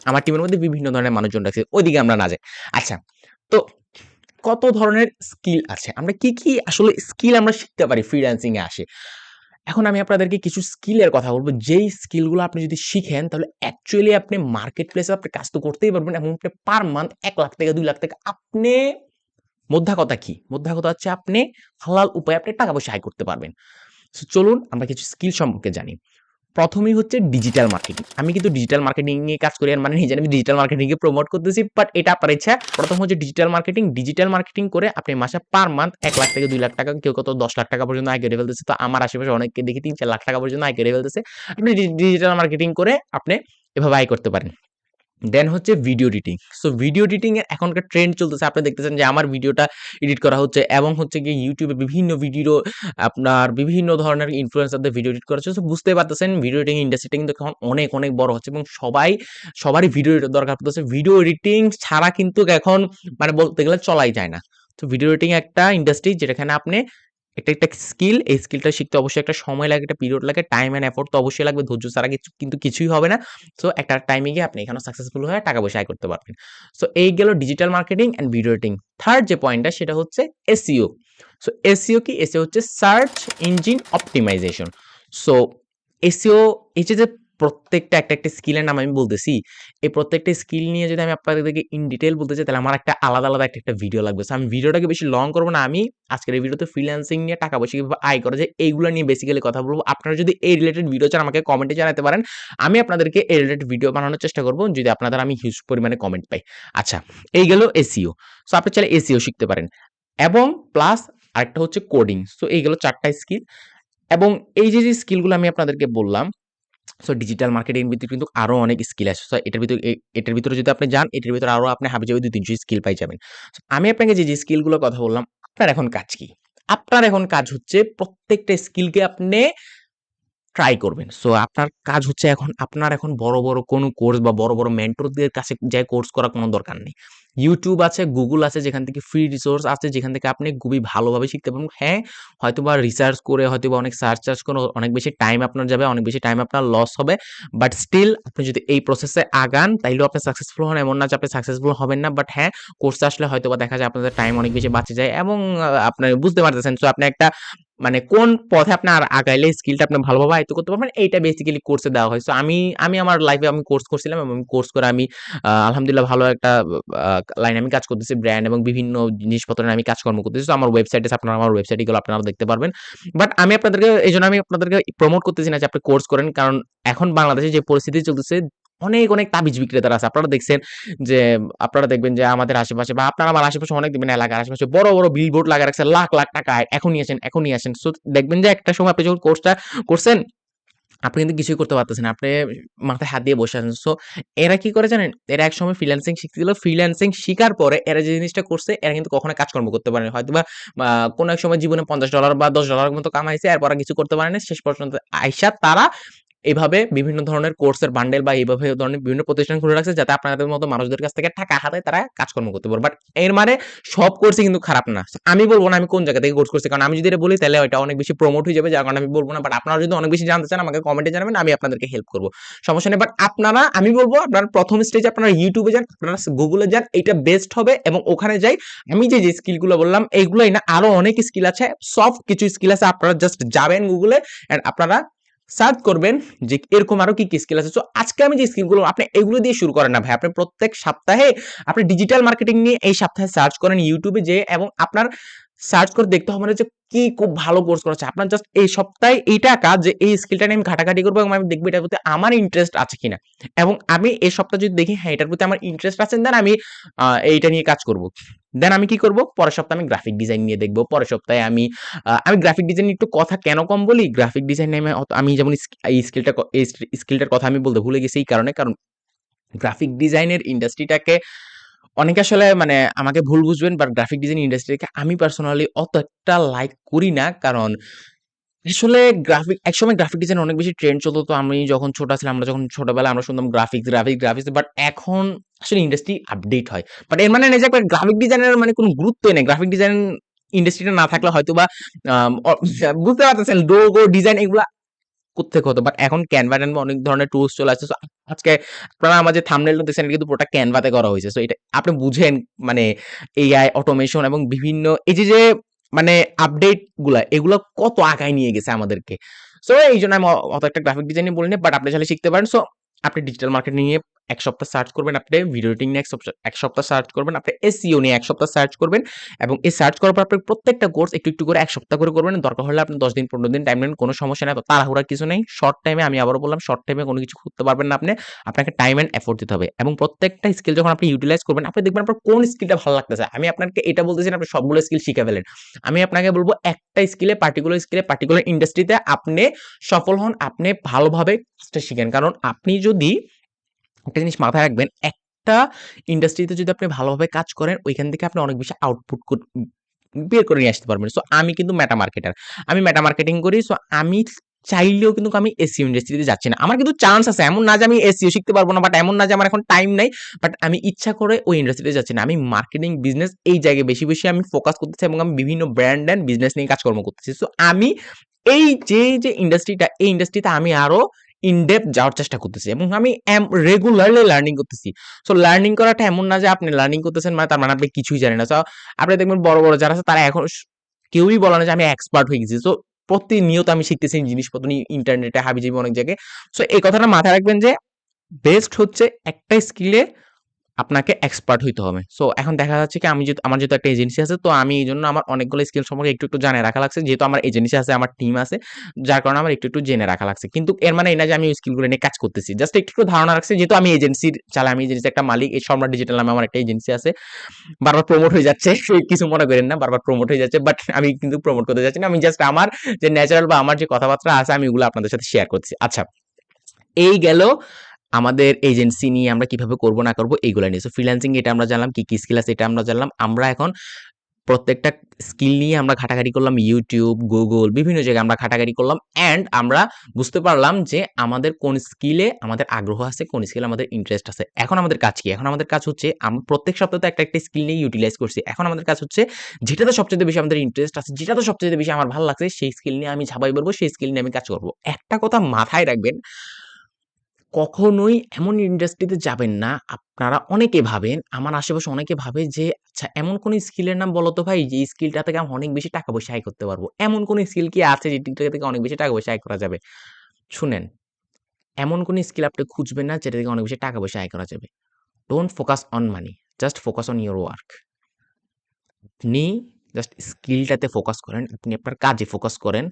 আমার টিমের মধ্যে বিভিন্ন ধরনের মানুষজন রাখছি, ওইদিকে আমরা না যাই। আচ্ছা, তো কত ধরনের স্কিল আছে, আমরা কি আসলে স্কিল আমরা শিখতে পারি ফ্রিল্যান্সিং এ আসে। এখন আমি আপনাদেরকে কিছু স্কিলের কথা বলব, যেই স্কিলগুলো আপনি যদি শিখেন তাহলে অ্যাকচুয়ালি আপনি মার্কেট প্লেসে আপনি কাজ তো করতেই পারবেন, এবং আপনি পার মান্থ ১,০০,০০০ থেকে ২,০০,০০০ টাকা আপনি, মোদ্দা কথা কি? মোদ্দা কথা হচ্ছে আপনি হালাল উপায়ে আপনি টাকা পয়সা আয় করতে পারবেন। সো চলুন আমরা কিছু স্কিল সম্পর্কে জানি। প্রথমেই হচ্ছে ডিজিটাল মার্কেটিং। আমি কিন্তু ডিজিটাল মার্কেটিং নিয়ে কাজ করি, আর মানে নিজে আমি ডিজিটাল মার্কেটিং কে প্রমোট করতেছি, বাট এটা আপনার ইচ্ছা। প্রথম হচ্ছে ডিজিটাল মার্কেটিং। ডিজিটাল মার্কেটিং করে আপনি মাসে পার মান্থ ১,০০,০০০ থেকে ২,০০,০০০ টাকা, কেউ কত ১০,০০,০০০ টাকা পর্যন্ত আয় করে ফেলতেছে। তো আমার আশেপাশে অনেককে দেখি ৩-৪ লাখ টাকা পর্যন্ত আয় করে ফেলতেছে। আপনি ডিজিটাল মার্কেটিং করে আপনি এভাবে আয় করতে পারেন। দেন হচ্ছে video editing. So video editing এর এখনকার ট্রেন্ড চলতেছে। আপনি দেখতেছেন যে আমার ভিডিওটা এডিট করা হচ্ছে, এবং হচ্ছে গিয়ে YouTube এ বিভিন্ন ভিডিও আপনার বিভিন্ন ধরনের ইনফ্লুয়েন্সারদের ভিডিও এডিট করা হচ্ছে। সো বুঝতেই পারতেছেন ভিডিও এডিটিং ইন্ডাস্ট্রিটা কিন্তু এখন অনেক বড় হচ্ছে, এবং সবারই ভিডিও এডিটর দরকার পড়তেছে। ভিডিও এডিটিং ছাড়া কিন্তু এখন মানে বলতে গেলে চলাই যায় না। তো ভিডিও এডিটিং একটা ইন্ডাস্ট্রি যেখানে আপনি একটা স্কিল, এই স্কিলটা শিখতে অবশ্যই একটা সময় লাগে, একটা পিরিয়ড লাগে, টাইম অ্যান্ড এফোর্ট তো অবশ্যই লাগবে। ধৈর্য ছাড়া কিন্তু কিছুই হবে না। সো একটা টাইমে গিয়ে আপনি এখানে সাকসেসফুল হয়ে টাকা পয়সা আয় করতে পারবেন। সো এই গেল digital marketing and video editing. Third যে পয়েন্টটা সেটা হচ্ছে এসইও। সো এসইও কি? এসইও হচ্ছে search engine optimization. So SEO, এই যে প্রত্যেকটা একটা স্কিলের নাম আমি বলতেছি, এই প্রত্যেকটা স্কিল নিয়ে যদি আমি আপনাদেরকে ইন ডিটেইল বলতে চাই তাহলে আমার একটা আলাদা একটা ভিডিও লাগবে। সো আমি ভিডিওটাকে বেশি লং করব না। আমি আজকের এই ভিডিওতে ফ্রিল্যান্সিং নিয়ে টাকা পয়সা কিভাবে আয় করা যায় এইগুলো নিয়ে বেসিক্যালি কথা বলবো। আপনারা যদি এই রিলেটেড ভিডিও চান আমাকে কমেন্টে জানাতে পারেন। আমি আপনাদেরকে এই রিলেটেড ভিডিও বানানোর চেষ্টা করব যদি আপনাদের আমি হিউজ পরিমাণে কমেন্ট পাই। আচ্ছা, এই গেল এসইও। সো আপনি চাইলে এসইও শিখতে পারেন এবং প্লাস আরেকটা হচ্ছে কোডিং। সো এই গেল ৪ টা স্কিল এবং এই যে স্কিলগুলো আমি আপনাদেরকে বললাম, সো ডিজিটাল মার্কেটিং ভিতরে কিন্তু আরো অনেক স্কিল আছে। সো এটার ভিতরে যদি আপনি যান, এটার ভিতরে আরো আপনি হাবিজাবি ২-৩০০ স্কিল পাই যাবেন। সো আমি আপনাকে যে স্কিলগুলোর কথা বললাম, আপনার এখন কাজ কি? আপনার এখন কাজ হচ্ছে প্রত্যেকটা স্কিলকে আপনি ট্রাই করবেন। সো আপনার কাজ হচ্ছে আপনার এখন বড় কোনো কোর্স বা বড় মেন্টরদের কাছে যেয়ে কোর্স করার কোনো দরকার নেই। YouTube আছে, Google আছে যেখান থেকে ফ্রি রিসোর্স আছে যেখান থেকে আপনি খুবই ভালোভাবে শিখতে পারবেন। হ্যাঁ, হয়তোবা রিসার্চ করে হয়তোবা অনেক সার্চ করে অনেক বেশি টাইম আপনার যাবে, অনেক বেশি টাইম আপনার লস হবে। বাট স্টিল আপনি যদি এই প্রসেসে আগান তাইলেও আপনি সাকসেসফুল হন, এমন না যে আপনি সাকসেসফুল হবেন না। বাট হ্যাঁ, কোর্সে আসলে হয়তোবা দেখা যায় আপনাদের টাইম অনেক বেশি বাঁচে যায় এবং আপনি বুঝতে পারতেছেন। সো আপনি একটা মানে কোন পথে আপনার আগাইলে স্কিলটা আপনি ভালোভাবে আয়ত্ত করতে পারবেন এইটা বেসিক্যালি কোর্সে দেওয়া হয়। সো আমি আমার লাইফে আমি কোর্স করছিলাম এবং কোর্স করে আমি আলহামদুলিল্লাহ ভালো একটা লাইনে আমি কাজ করতেছি। ব্র্যান্ড এবং বিভিন্ন জিনিসপত্র নিয়ে আমি কাজকর্ম করতেছি। সো আমার ওয়েবসাইট আছে, আপনারা আমার ওয়েবসাইটে গেলে আপনারা দেখতে পারবেন। বাট আমি আপনাদেরকে প্রমোট করতেছি না যে আপনি কোর্স করেন। কারণ এখন বাংলাদেশে যে পরিস্থিতি চলতেছে অনেক তাবিজ বিক্রেতারা আছে। আপনারা দেখছেন যে আপনারা দেখবেন যে আমাদের আশেপাশে বা আপনারা আমার আশেপাশে অনেক দেখবেন এলাকার আশেপাশে বড় বিলবোর্ড লাগা রাখছে লাখ টাকা এখনই আসেন, এখনই আসেন। সো দেখবেন যে একটা সময় আপনি যখন কোর্সটা করছেন আপনি কিন্তু কিছুই করতে পারতেছেন না। আপনি মাথায় হাত দিয়ে বসে আছেন। সো এরা কি করে জানেন? এরা একসময় ফ্রিল্যান্সিং শিখতেছিল। ফ্রিল্যান্সিং শিখার পরে এরা যে জিনিসটা করছে এরা কিন্তু কখনো কাজকর্ম করতে পারেনি। হয়তোবা কোনো এক সময় জীবনে $50 বা $10 মতো কামাইছে। এরপর আর কিছু করতে পারে নাই। শেষ পর্যন্ত আইসা তারা এভাবে বিভিন্ন ধরনের কোর্সের বান্ডেল বা এইভাবে ধরনের বিভিন্ন প্রতিষ্ঠান খুলে রাখছে যাতে আপনাদের মতো মানুষদের কাছ থেকে টাকা হাতায় তারা কাজকর্ম করতে পারে। বাট এর মানে সব কোর্সই কিন্তু খারাপ না। আমি বলব না আমি কোন জায়গা থেকে কোর্স করছি। কারণ আমি যদি এটা বলি তাহলে এটা অনেক বেশি প্রমোট হয়ে যাবে। যার কারণে আমি বলব না। বাট আপনারা যদি অনেক বেশি জানতে চান আমাকে কমেন্টে জানাবেন। আমি আপনাদেরকে হেল্প করব। সমস্যা নেই। বাট আমি বলব আপনারা প্রথম স্টেজে আপনারা YouTube এ যান, আপনারা Google এ যান। এইটা বেস্ট হবে এবং ওখানে যাই আমি যে স্কিলগুলো বললাম এইগুলাই না আরো অনেক স্কিল আছে। সফট কিছু স্কিল আছে। আপনারা জাস্ট যাবেন Google এ এন্ড আপনারা সার্চ করবেন যে এরকম আরো কি স্কিল আছে। তো আজকে আমি যে স্কিলগুলো আপনি এগুলো দিয়ে শুরু করেন না ভাই। আপনি প্রত্যেক সপ্তাহে আপনি ডিজিটাল মার্কেটিং নিয়ে এই সপ্তাহে সার্চ করেন ইউটিউবে যে এবং আপনার সার্চ করে দেখতে হবে না যে কি খুব ভালো কোর্স করা আছে। আপনার জাস্ট এই সপ্তাহে এইটা কাজ যে এই স্কিলটা নিয়ে আমি ঘাটাঘাটি করবো এবং আমি দেখবো এটার প্রতি আমার ইন্টারেস্ট আছে কিনা এবং আমি এই সপ্তাহে যদি দেখি হ্যাঁ এটার প্রতি আমার ইন্টারেস্ট আছে দেন আমি এইটা নিয়ে কাজ করব। দেন আমি কি করব পরের সপ্তাহে আমি গ্রাফিক ডিজাইন নিয়ে দেখবো। পরের সপ্তাহে আমি গ্রাফিক ডিজাইন একটু কথা কেন কম বলি, গ্রাফিক ডিজাইন নিয়ে আমি যেমন এই স্কিলটার কথা আমি বলতে ভুলে গেছি এই কারণে, কারণ গ্রাফিক ডিজাইনের ইন্ডাস্ট্রিটাকে অনেকে আসলে মানে আমাকে ভুল বুঝবেন বাট গ্রাফিক ডিজাইন ইন্ডাস্ট্রিকে আমি পার্সোনালি অত একটা লাইক করি না। কারণ আসলে একসময় গ্রাফিক ডিজাইন অনেক বেশি ট্রেন্ড চলতো। তো আমি যখন ছোট ছিলাম, আমরা যখন ছোটবেলায় আমরা শুনতাম গ্রাফিক্স বাট এখন আসলে ইন্ডাস্ট্রি আপডেট হয়। বাট এর মানে না যে গ্রাফিক ডিজাইনের মানে কোনো গুরুত্বই নেই। গ্রাফিক ডিজাইন ইন্ডাস্ট্রিটা না থাকলে হয়তোবা বুঝতে পারতেছেন লোগো ডিজাইন এগুলা কোত্থেকে হতো। বাট এখন ক্যানভা অনেক ধরনের টুলস চলে আসছে। সো আজকে আপনারা আমার যে থাম্বনেইলটা দেখছেন এটা কিন্তু পুরোটা ক্যানভাতে করা হয়েছে। সো এটা আপনি বুঝেন মানে এআই অটোমেশন এবং বিভিন্ন এই যে মানে আপডেট গুলা এগুলা কত আগায় নিয়ে গেছে আমাদেরকে। সো এইজন্য আমি অত একটা গ্রাফিক ডিজাইনিং বলিনি বাট আপনি চাইলে শিখতে পারেন। সো আপনি ডিজিটাল মার্কেটিং নিয়ে ১ সপ্তাহ সার্চ করবেন, আপনি ভিডিও এডিটিং নিয়ে ১ সপ্তাহ সার্চ করবেন, আপনি এসইও নিয়ে ১ সপ্তাহ সার্চ করবেন এবং এই সার্চ করার পর আপনি প্রত্যেকটা কোর্স একটু করে ১ সপ্তাহ করে করবেন। দরকার হলে আপনি ১০ দিন ১৫ দিন টাইম নেন, কোনো সমস্যা নাই। তাড়াহুড়ার কিছু নেই। শর্ট টাইমে আমি আবারও বললাম শর্ট টাইমে কোনো কিছু করতে পারবেন না আপনি। আপনাকে টাইম অ্যান্ড এফোর্ট দিতে হবে এবং প্রত্যেকটা স্কিল যখন আপনি ইউটিলাইজ করবেন আপনি দেখবেন আপনার কোন স্কিলটা ভালো লাগতেছে। আমি আপনাকে এটা বলতেছি না আপনি সবগুলো স্কিল শিখে ফেলেন। আমি আপনাকে বলব একটা পার্টিকুলার ইন্ডাস্ট্রিতে আপনি সফল হন, আপনি ভালোভাবে কাজটা শিখেন। কারণ আপনি যদি একটা জিনিস মাথায় রাখবেন, একটা ইন্ডাস্ট্রিতে যদি আপনি ভালোভাবে কাজ করেন, ওইখান থেকে আপনি অনেক বেশি আউটপুট বের করে নিয়ে আসতে পারবেন। সো আমি কিন্তু মেটা মার্কেটার। আমি মেটা মার্কেটিং করি। সো আমি চাইলেও কিন্তু আমি এসইও ইন্ডাস্ট্রিতে যাচ্ছি না। আমার কিন্তু চান্স আছে। এমন না যে আমি এসইও শিখতে পারব না, বাট এমন না যে আমার এখন টাইম নাই। বাট আমি ইচ্ছা করে ওই ইন্ডাস্ট্রিতে যাচ্ছি না। আমি মার্কেটিং, বিজনেস এই জায়গায় বেশি আমি ফোকাস করতেছি এবং আমি বিভিন্ন ব্র্যান্ড অ্যান্ড বিজনেস নিয়ে কাজকর্ম করতেছি। সো আমি এই যে ইন্ডাস্ট্রিটা, এই ইন্ডাস্ট্রিতে আমি আরো ইন ডেপথ যাওয়ার চেষ্টা করতেছি এবং আমি রেগুলারলি লার্নিং করতেছি। সো লার্নিং করাটা এমন না যে আপনি লার্নিং করতেছেন মানে তার মানে আপনি কিছুই জানেন না। সো আপনি দেখবেন বড় যারা আছে তারা এখন কেউই বলে না যে আমি এক্সপার্ট হয়ে গেছি। সো প্রতিনিয়ত আমি শিখতেছি জিনিসপত্র নিয়ে ইন্টারনেটে হাবিজাবি অনেক জায়গায়। সো এই কথাটা মাথায় রাখবেন যে বেস্ট হচ্ছে একটা স্কিলে আপনাকে এক্সপার্ট হইতে হবে। সো এখন দেখা যাচ্ছে কি আমি যেহেতু আমার যেহেতু একটা এজেন্সি আছে, তো আমি এইজন্য আমার অনেকগুলো স্কিল সম্পর্কে একটু জানে রাখা লাগছে। যেহেতু আমার এজেন্সি আছে, আমার টিম আছে, যার কারণে আমার একটু জেনে রাখা লাগছে। কিন্তু এর মানে এই না যে আমি ওই স্কিলগুলো নিয়ে কাজ করতেছি। জাস্ট একটু ধারণা রাখছি, যেহেতু আমি এজেন্সির চালাই, আমি এজেন্সির একটা মালিক। এই সম্রাট ডিজিটাল নামে আমার একটা এজেন্সি আছে। বারবার প্রমোট হয়ে যাচ্ছে, কিছু মনে করেন না, বারবার প্রমোট হয়ে যাচ্ছে, বাট আমি কিন্তু প্রমোট করতে যাচ্ছি না। আমি জাস্ট আমার যে ন্যাচারাল বা আমার যে কথাবার্তা আছে আমি ওগুলো আপনাদের সাথে শেয়ার করছি। আচ্ছা, এই গেল আমাদের এজেন্সি নিয়ে আমরা কিভাবে করব না করব এইগুলা নিয়ে। সো ফ্রিল্যান্সিং এটা আমরা জানলাম, কি স্কিল আছে এটা আমরা জানলাম। আমরা এখন প্রত্যেকটা স্কিল নিয়ে আমরা ঘাটাঘাটি করলাম, ইউটিউব, গুগল বিভিন্ন জায়গায় আমরা ঘাটাঘাটি করলাম অ্যান্ড আমরা বুঝতে পারলাম যে আমাদের কোন স্কিলে আমাদের আগ্রহ আছে, কোন স্কিলে আমাদের ইন্টারেস্ট আছে। এখন আমাদের কাজ কি? এখন আমাদের কাজ হচ্ছে আমরা প্রত্যেক সপ্তাহে একটা স্কিল নিয়ে ইউটিলাইজ করছি। এখন আমাদের কাজ হচ্ছে যেটাতে সবচেয়ে বেশি আমাদের ইন্টারেস্ট আছে, যেটাতে সবচেয়ে বেশি আমার ভালো লাগছে সেই স্কিল নিয়ে আমি ঝাঁপাই পড়বো, সেই স্কিল নিয়ে আমি কাজ করব। একটা কথা মাথায় রাখবেন, কখনোই এমন ইন্ডাস্ট্রিতে যাবেন না। আপনারা অনেকে ভাবেন, আমার আশেপাশে অনেকে ভাবে যে, "আচ্ছা এমন কোন স্কিলের নাম বলো তো ভাই, যে স্কিলটা থেকে আমি অনেক বেশি টাকা পয়সা আয় করতে পারবো। এমন কোন স্কিল কি আছে যে থেকে অনেক বেশি টাকা পয়সা আয় করা যাবে?" শুনেন, এমন কোন স্কিল আপনি খুঁজবেন না যেটা থেকে অনেক বেশি টাকা পয়সা আয় করা যাবে। Don't focus on money, just focus on your work. আপনি জাস্ট স্কিলটাতে ফোকাস করেন, আপনি আপনার কাজে ফোকাস করেন।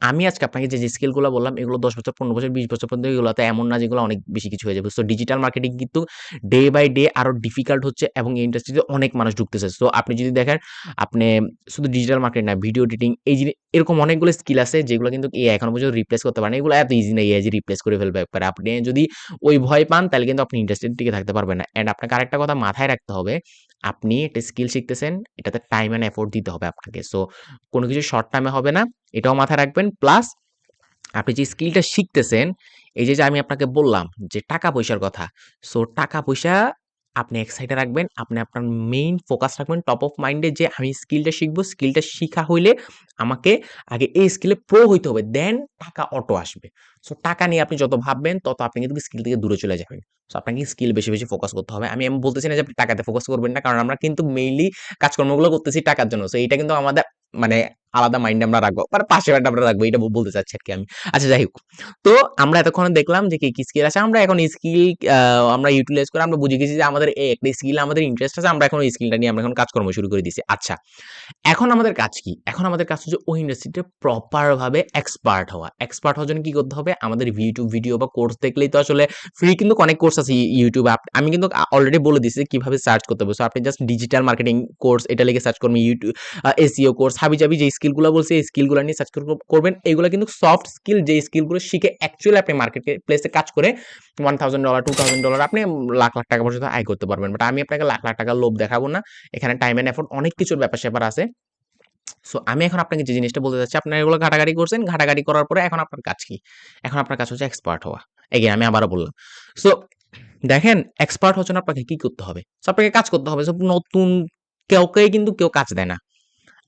আমি আজকে আপনাকে যে স্কিলগুলো বললাম এগুলো ১০ বছর, ১৫ বছর, ২০ বছর পর্যন্ত এগুলোতে এমন না যেগুলো অনেক বেশি কিছু হয়ে যাবে। সো ডিজিটাল মার্কেটিং কিন্তু ডে বাই ডে আরো ডিফিকাল্ট হচ্ছে এবং এই ইন্ডাস্ট্রিতে অনেক মানুষ ঢুকতেছে। সো আপনি যদি দেখেন, আপনি শুধু ডিজিটাল মার্কেটিং না, ভিডিও এডিটিং এই এরকম অনেকগুলো স্কিল আছে যেগুলো কিন্তু এআই এখনো পর্যন্ত রিপ্লেস করতে পারে না। এগুলো এত ইজি না এআই যে রিপ্লেস করে ফেলবে একবারে। আপনি যদি ওই ভয় পান তাহলে কিন্তু আপনি ইন্ডাস্ট্রিতে টিকে থাকতে পারবেন না। অ্যান্ড আপনাকে আরেকটা কথা মাথায় রাখতে হবে, আপনি একটা স্কিল শিখতেছেন, এটাতে টাইম অ্যান্ড এফোর্ট দিতে হবে আপনাকে। সো কোনো কিছু শর্ট টাইমে হবে না, এটাও মাথায় রাখবেন। প্লাস আপনি যে স্কিলটা শিখতেছেন, এই যে আমি আপনাকে বললাম যে টাকা-পয়সার কথা। সো টাকা-পয়সা আপনি এক সাইডে রাখবেন। আপনি আপনার মেইন ফোকাস রাখবেন টপ অফ মাইন্ডে যে আমি স্কিলটা শিখবো। স্কিলটা শিখা হইলে আমাকে আগে এই স্কিলে প্রো হইতে হবে। দেন টাকা অটো আসবে। সো টাকা নিয়ে আপনি যত ভাববেন তত আপনি কিন্তু স্কিল থেকে দূরে চলে যাবেন। সো আপনাকে স্কিল বেশি ফোকাস করতে হবে। আমি বলতেছি না যে আপনি টাকাতে ফোকাস করবেন না। কারণ আমরা কিন্তু মেইনলি কাজকর্মগুলো করতেছি টাকার জন্য। সো এইটা কিন্তু আমাদের মানে আলাদা মাইন্ডে আমরা রাখবো। মানে পাশের ব্যাপারটা আমরা রাখবো। এটা বলতে চাচ্ছি আরকি আমি। আচ্ছা যাই হোক। তো আমরা এতক্ষণে দেখলাম যে কি স্কিল আছে। আমরা এখন স্কিল আমরা ইউটিলাইজ করে আমরা বুঝে গেছি যে আমাদের এই একটা স্কিলে আমাদের ইন্টারেস্ট আছে। আমরা এখন ওই স্কিলটা নিয়ে আমরা এখন কাজকর্ম শুরু করে দিছি। আচ্ছা, এখন আমাদের কাজ কি? এখন আমাদের কাজ হচ্ছে ওই ইন্ডাস্ট্রিতে প্রপার ভাবে এক্সপার্ট হওয়া। এক্সপার্ট হওয়ার জন্য কি করতে হবে? আমাদের YouTube ভিডিও বা কোর্স দেখলেই তো আসলে ফ্রি কিন্তু অনেক কোর্স আছে YouTube এ। আমি কিন্তু অলরেডি বলে দিছি কিভাবে সার্চ করতে হবে। সো আপনি জাস্ট ডিজিটাল মার্কেটিং কোর্স এটা লিখে সার্চ করবেন। SEO কোর্স হাবিজাবি যে স্কিলগুলো বলছি এই স্কিলগুলো নিয়ে সার্চ করবেন। এগুলো কিন্তু সফট স্কিল, যে স্কিলগুলো শিখে অ্যাকচুয়ালি আপনি মার্কেট প্লেসে কাজ করে $1000 $2000 আপনি লাখ টাকা পর্যন্ত আয় করতে পারবেন। বাট আমি আপনাকে লাখ টাকার লোভ দেখাবো না। এখানে টাইম এন্ড এফোর্ট অনেক কিছুর ব্যাপার-স্যাপার আছে। সো আমি এখন আপনাকে যে জিনিসটা বলতে চাচ্ছি, আপনারা এগুলো ঘাটাঘাটি করছেন। ঘাটাঘাটি করার পরে এখন আপনার কাজ কি? এখন আপনার কাজ হচ্ছে এক্সপার্ট হওয়া। এগেইন আমি আবারও বললাম। সো দেখেন, এক্সপার্ট হওয়ার জন্য আপনাকে কি করতে হবে? সো আপনাকে কাজ করতে হবে। সো নতুন কাউকেই কিন্তু কেউ কাজ দেয় না।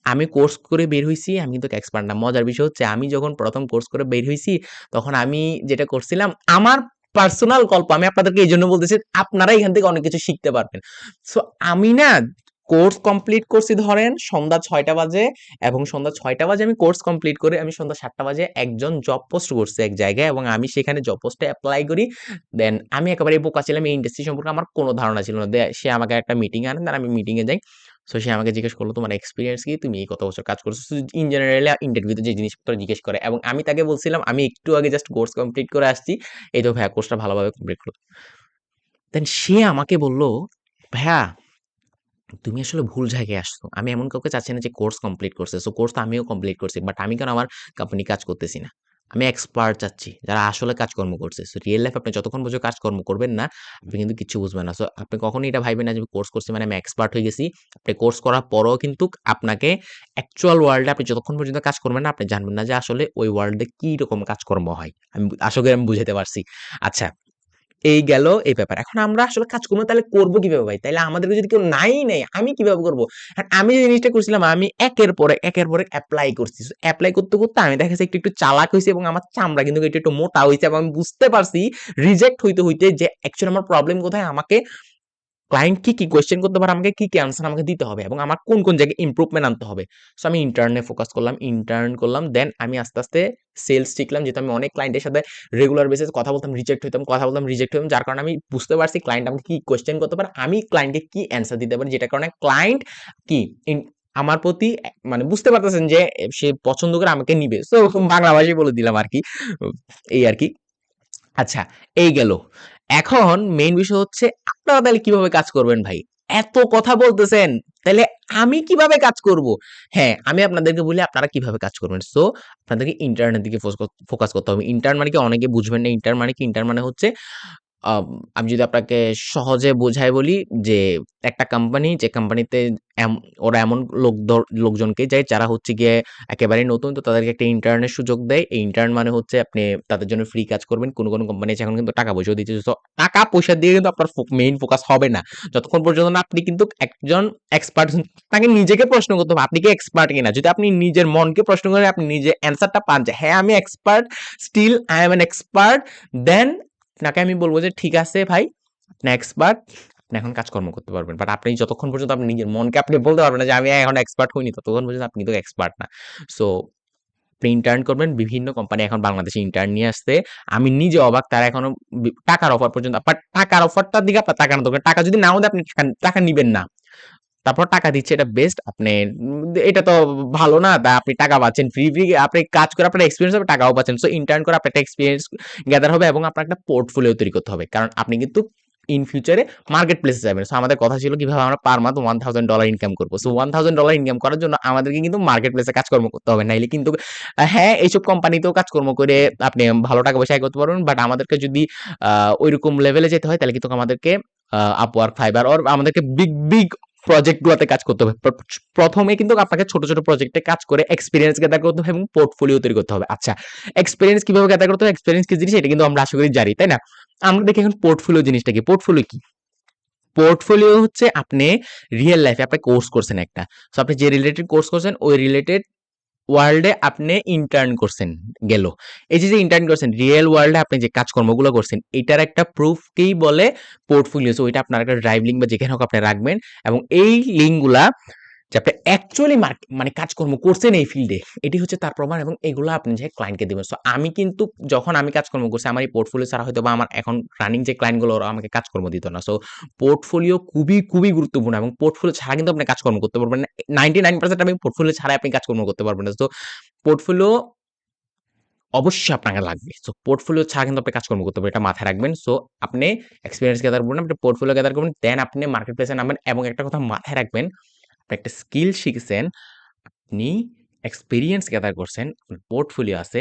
আমি কোর্স করে বের হইছি, আমি কিন্তু এক্সপার্ট না। মজার বিষয় হচ্ছে আমি যখন ১ম কোর্স করে বের হইছি, তখন আমি যেটা করছিলাম আমার পার্সোনাল গল্প আমি আপনাদেরকে এইজন্য বলতেছি, আপনারা এখান থেকে অনেক কিছু শিখতে পারবেন। সো আমি না কোর্স কমপ্লিট করছি ধরেন সন্ধ্যা ৬ঃ০০ বাজে এবং সন্ধ্যা ৬ঃ০০ বাজে আমি কোর্স কমপ্লিট করে আমি সন্ধ্যা ৭ঃ০০ বাজে একজন জব পোস্ট করছে এক জায়গায় এবং আমি সেখানে জব পোস্টে এপ্লাই করি। দেন আমি একেবারে বোকা ছিলাম। এই ইন্ডাস্ট্রি সম্পর্কে আমার কোনো ধারণা ছিল না। সে আমাকে একটা মিটিং এ আনে, দেন আমি মিটিং এ যাই। সো সে আমাকে জিজ্ঞেস করলো, "তোমার এক্সপেরিয়েন্স কি? তুমি এই কত বছর কাজ করছো?" সো ইন জেনারেলি ইন্টারভিউতে যে জিনিসপত্র জিজ্ঞেস করে এবং আমি তাকে বলছিলাম, "আমি একটু আগে জাস্ট কোর্স কমপ্লিট করে আসছি। এই তো ভাইয়া কোর্সটা ভালোভাবে কমপ্লিট করলাম।" দেন সে আমাকে বলল, "ভাইয়া তুমি আসলে ভুল জায়গায় আসছো। আমি এমন কাউকে চাচ্ছি না যে কোর্স কমপ্লিট করছে। সো কোর্স তো আমিও কমপ্লিট করছি। বাট আমি কেন আমার কোম্পানি কাজ করতেছি না? আমি এক্সপার্ট চাচ্ছি যারা আসলে কাজকর্ম করছে। সো রিয়েল লাইফ আপনি যতক্ষণ পর্যন্ত কাজকর্ম করবেন না, আপনি কিন্তু কিচ্ছু বুঝবেন না। সো আপনি কখনোই এটা ভাইবেন না যে কোর্স করছি মানে আমি এক্সপার্ট হয়ে গেছি। আপনি কোর্স করার পরেও কিন্তু আপনাকে অ্যাকচুয়াল ওয়ার্লড এ আপনি যতক্ষণ পর্যন্ত কাজ করবেন না, আপনি জানবেন না যে আসলে ওই ওয়ার্লড এ কি রকম কাজকর্ম হয়। আশা করি আমি বুঝাতে পারছি। আচ্ছা, এই গেল এই ব্যাপার। এখন আমরা আসলে কাজকর্ম তাহলে করব কিভাবে ভাই? তাইলে আমাদেরকে যদি কেউ নাই, আমি কিভাবে করব? আর আমি যে জিনিসটা করছিলাম আমি একের পর এক এপ্লাই করছি। সো এপ্লাই করতে, করতে আমি দেখা যাচ্ছে একটু চালাক হইছি এবং আমার চামড়া কিন্তু একটু মোটা হইছে এবং আমি বুঝতে পারছি রিজেক্ট হইতে যে অ্যাকচুয়ালি আমার প্রবলেম কোথায়? আমাকে ক্লায়েন্ট কি কোয়েশ্চেন করতে পারে, আমাকে কি আনসার আমাকে দিতে হবে এবং আমার কোন জায়গায় ইমপ্রুভমেন্ট আনতে হবে। সো আমি ইন্টার্নে ফোকাস করলাম, ইন্টার্ন করলাম। দেন আমি আস্তে, আস্তে সেলস শিখলাম যেহেতু আমি অনেক ক্লায়েন্টের সাথে রেগুলার বেসিস কথা বলতাম, রিজেক্ট হইতাম, কথা বলতাম, রিজেক্ট হইতাম। যার কারণে আমি বুঝতে পারছি ক্লায়েন্ট আমাকে কি কোয়েশ্চেন করতে পারে, আমি ক্লায়েন্টকে কি অ্যান্সার দিতে পারি, যেটার কারণে ক্লায়েন্ট কি আমার প্রতি মানে বুঝতে পারতেছেন যে সে পছন্দ করে আমাকে নিবে। সো বাংলা ভাষায় বলে দিলাম আরকি। এই আরকি। আচ্ছা, এই গেল। এখন মেইন বিষয় হচ্ছে আপনারা তাহলে কিভাবে কাজ করবেন ভাই? এত কথা বলতেছেন, তাইলে আমি কিভাবে কাজ করব? হ্যাঁ, আমি আপনাদেরকে বলি আপনারা কিভাবে কাজ করবেন। সো আপনাদেরকে ইন্টার্নের দিকে ফোকাস করতে হবে। ইন্টার্ন মানে কি অনেকে বুঝবেন না। ইন্টার্ন মানে কি? ইন্টার্ন মানে হচ্ছে আম আমি যদি আপনাকে সহজে বোঝায় বলি যে, একটা কোম্পানি যে কোম্পানিতে এম ওরা এমন লোকজনকে চায় যারা হচ্ছে গিয়ে একেবারেই নতুন। তো তাদেরকে একটা ইন্টার্নের সুযোগ দেয়। এই ইন্টার্ন মানে হচ্ছে আপনি তাদের জন্য ফ্রি কাজ করবেন। কোন কোম্পানি আছে এখন কিন্তু টাকা পয়সাও দিচ্ছে। সো টাকা পয়সা দিয়ে কিন্তু আপনার মেইন ফোকাস হবে না। যতক্ষণ পর্যন্ত না আপনি কিন্তু একজন এক্সপার্ট তাকে নিজেকে প্রশ্ন করতে হবে আপনি কি এক্সপার্ট কিনা। যদি আপনি নিজের মনকে প্রশ্ন করেন আপনি নিজে অ্যান্সারটা পান যে হ্যাঁ আমি expert, still I am an expert, then আপনাকে আমি বলব যে ঠিক আছে ভাই, আপনি এক্সপার্ট, আপনি এখন কাজকর্ম করতে পারবেন। বাট আপনি যতক্ষণ পর্যন্ত আপনি নিজের মনকে আপনি বলতে পারবেন না যে আমি এখন এক্সপার্ট হইনি, ততক্ষণ পর্যন্ত আপনি তো এক্সপার্ট না। সো আপনি ইন্টার্ন করবেন। বিভিন্ন কোম্পানি এখন বাংলাদেশে ইন্টার্ন নিয়ে আসছে। আমি নিজে অবাক তারা এখনো টাকার অফার পর্যন্ত আপনার টাকার অফারটার দিকে আপনার তাকানো দরকার। টাকা যদি নাও দেয় আপনি টাকা নিবেন না। তারপর টাকা দিচ্ছে এটা বেস্ট। আপনি এটা তো ভালো না? আপনি টাকা পাচ্ছেন। ফ্রি আপনি কাজ করে আপনার এক্সপেরিয়েন্স হবে, টাকাও পাচ্ছেন। সো ইন্টার্ন করে আপনার একটা এক্সপেরিয়েন্স গ্যাদার হবে এবং আপনার একটা পোর্টফোলিও তৈরি করতে হবে। কারণ আপনি কিন্তু ইন ফিউচারে মার্কেট প্লেসে যাবেন। সো আমাদের কথা ছিল কিভাবে আমরা পার মান্থ $1000 ইনকাম করব। সো $1000 ইনকাম করার জন্য আমাদেরকে কিন্তু মার্কেট প্লেসে কাজকর্ম করতে হবে। নাইলে কিন্তু হ্যাঁ, এইসব কোম্পানিতেও কাজকর্ম করে আপনি ভালো টাকা পয়সা আয় করতে পারবেন। বাট আমাদেরকে যদি ঐরকম লেভেলে যেতে হয় তাহলে কিন্তু আমাদেরকে Upwork, Fiverr অর আমাদেরকে বিগ প্রজেক্ট গুলাতে কাজ করতে হবে। প্রথমে কিন্তু আপনাকে ছোট প্রজেক্টে কাজ করে এক্সপেরিয়েন্স গ্যাদার করতে হবে এবং পোর্টফোলিও তৈরি করতে হবে। আচ্ছা, এক্সপেরিয়েন্স কিভাবে গ্যাদার করতে হবে, এক্সপেরিয়েন্স কি জিনিস এটা কিন্তু আমরা আশা করি জানি, তাই না? আমরা দেখি এখন পোর্টফোলিও জিনিসটা কি? পোর্টফোলিও কি? পোর্টফোলিও হচ্ছে আপনি রিয়েল লাইফে আপনি কোর্স করছেন একটা। সো আপনি যে রিলেটেড কোর্স করছেন ওই রিলেটেড ওয়ার্ল্ডে আপনি ইন্টার্ন করছেন গেল। এই যে ইন্টার্ন করছেন রিয়েল ওয়ার্ল্ডে আপনি যে কাজকর্মগুলো করছেন এটার একটা প্রুফকেই বলে পোর্টফোলিও। সো এটা আপনার একটা ড্রাইভ লিঙ্ক বা যেখানে হোক আপনি রাখবেন এবং এই লিঙ্কগুলা যে আপনি অ্যাকচুয়ালি মানে কাজকর্ম করছেন এই ফিল্ডে এটি হচ্ছে তার প্রমাণ এবং এগুলো আপনি যে ক্লায়েন্টকে দিবেন। সো আমি কিন্তু যখন আমি কাজকর্ম করছি আমার এই পোর্টফোলিও ছাড়া হয়তো বা আমার এখন রানিং যে ক্লায়েন্টগুলো ওরা আমাকে কাজকর্ম দিত না। সো পোর্টফোলিও খুবই গুরুত্বপূর্ণ এবং পোর্টফোলিও ছাড়া কিন্তু আপনি কাজকর্ম করতে পারবেন না। 99% আপনি পোর্টফোলিও ছাড়া আপনি কাজকর্ম করতে পারবেন না। তো পোর্টফোলিও অবশ্যই আপনাকে লাগবে। সো পোর্টফোলিও ছাড়া কিন্তু আপনি কাজকর্ম করতে পারবেন। এটা মাথায় রাখবেন। সো আপনি এক্সপেরিয়েন্স গ্যাদার করবেন, আপনি পোর্টফোলিও গ্যাদার করবেন, দেন আপনি মার্কেট প্লেসে নামবেন এবং একটা কথা মাথায় রাখবেন, আপনি একটা স্কিল শিখছেন, আপনি এক্সপেরিয়েন্স গ্যাদার করছেন, আপনার পোর্টফোলিও আছে।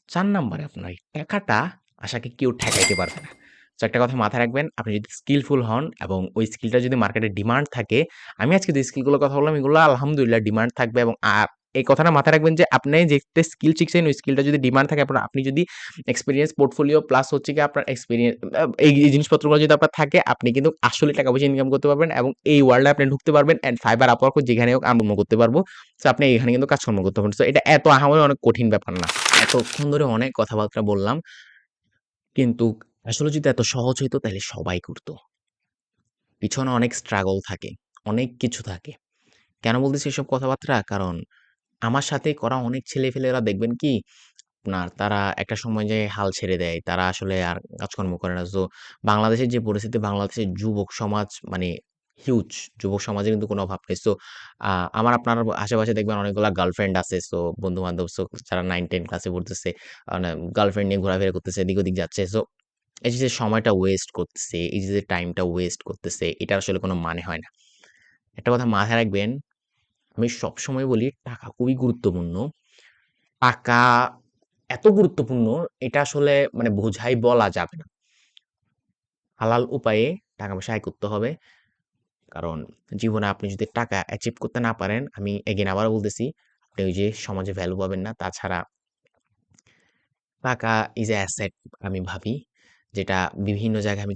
৪ নাম্বারে আপনার এই টাকাটা আশাকে কেউ ঠেকাইতে পারবে না। সো একটা কথা মাথায় রাখবেন, আপনি যদি স্কিলফুল হন এবং ওই স্কিলটা যদি মার্কেটে ডিমান্ড থাকে, আমি আজকে যে স্কিলগুলোর কথা বললাম এগুলো আলহামদুলিল্লাহ ডিমান্ড থাকবে এবং এই কথাটা মাথায় রাখবেন যে আপনি যে একটা স্কিল শিখছেন ওই স্কিলটা যদি ডিমান্ড থাকে আপনি যদি এক্সপেরিয়েন্স পোর্টফোলিও প্লাস হচ্ছে গিয়ে আপনার এক্সপেরিয়েন্স এই জিনিসপত্রগুলো যদি আপনার থাকে আপনি কিন্তু আসলে টাকা পয়সা ইনকাম করতে পারবেন এবং এই ওয়ার্ল্ডে আপনি ঢুকতে পারবেন অ্যান্ড ফাইবার আপওয়ার্ক যেখানে হোক আরম্ভ করতে পারবো। সো আপনি এখানে কিন্তু কাজকর্ম করতে পারবেন। সো এটা এত আহামরি অনেক কঠিন ব্যাপার না। এতক্ষণ ধরে অনেক কথাবার্তা বললাম। কিন্তু আসলে যদি এত সহজ হইতো তাইলে সবাই করত। পিছনে অনেক স্ট্রাগল থাকে, অনেক কিছু থাকে। কেন বলতেছি এসব কথাবার্তা? কারণ আমার সাথে করা অনেক ছেলেপেলেরা দেখবেন কি আপনার তারা একটা সময় যেয়ে হাল ছেড়ে দেয়। তারা আসলে আর কাজকর্ম করে না। সো বাংলাদেশের যে পরিস্থিতি বাংলাদেশের যুবক সমাজ মানে হিউজ। যুবক সমাজের কিন্তু কোনো অভাব নেই। সো আমার আপনার আশেপাশে দেখবেন অনেকগুলা গার্লফ্রেন্ড আছে। সো বন্ধু-বান্ধব যারা 9-10 ক্লাসে পড়তেছে মানে গার্লফ্রেন্ড নিয়ে ঘোরাফেরা করতেছে, এদিক ওদিক যাচ্ছে। সো এই যে সময়টা ওয়েস্ট করতেছে, এই যে টাইমটা ওয়েস্ট করতেছে, এটার আসলে কোনো মানে হয় না। একটা কথা মাথায় রাখবেন, আমি সবসময় বলি টাকা খুবই গুরুত্বপূর্ণ। টাকা এত গুরুত্বপূর্ণ, এটা আসলে মানে বোঝাই বলা যাবে না। হালাল উপায়ে টাকা পয়সা আয় করতে হবে। কারণ জীবনে আপনি যদি টাকা অ্যাচিভ করতে না পারেন, আমি এগেইন আবারও বলতেছি, আপনি ওই যে সমাজে ভ্যালু পাবেন না। তাছাড়া টাকা ইজ এ অ্যাসেট আমি ভাবি। যেটা বিভিন্ন জায়গায় আমি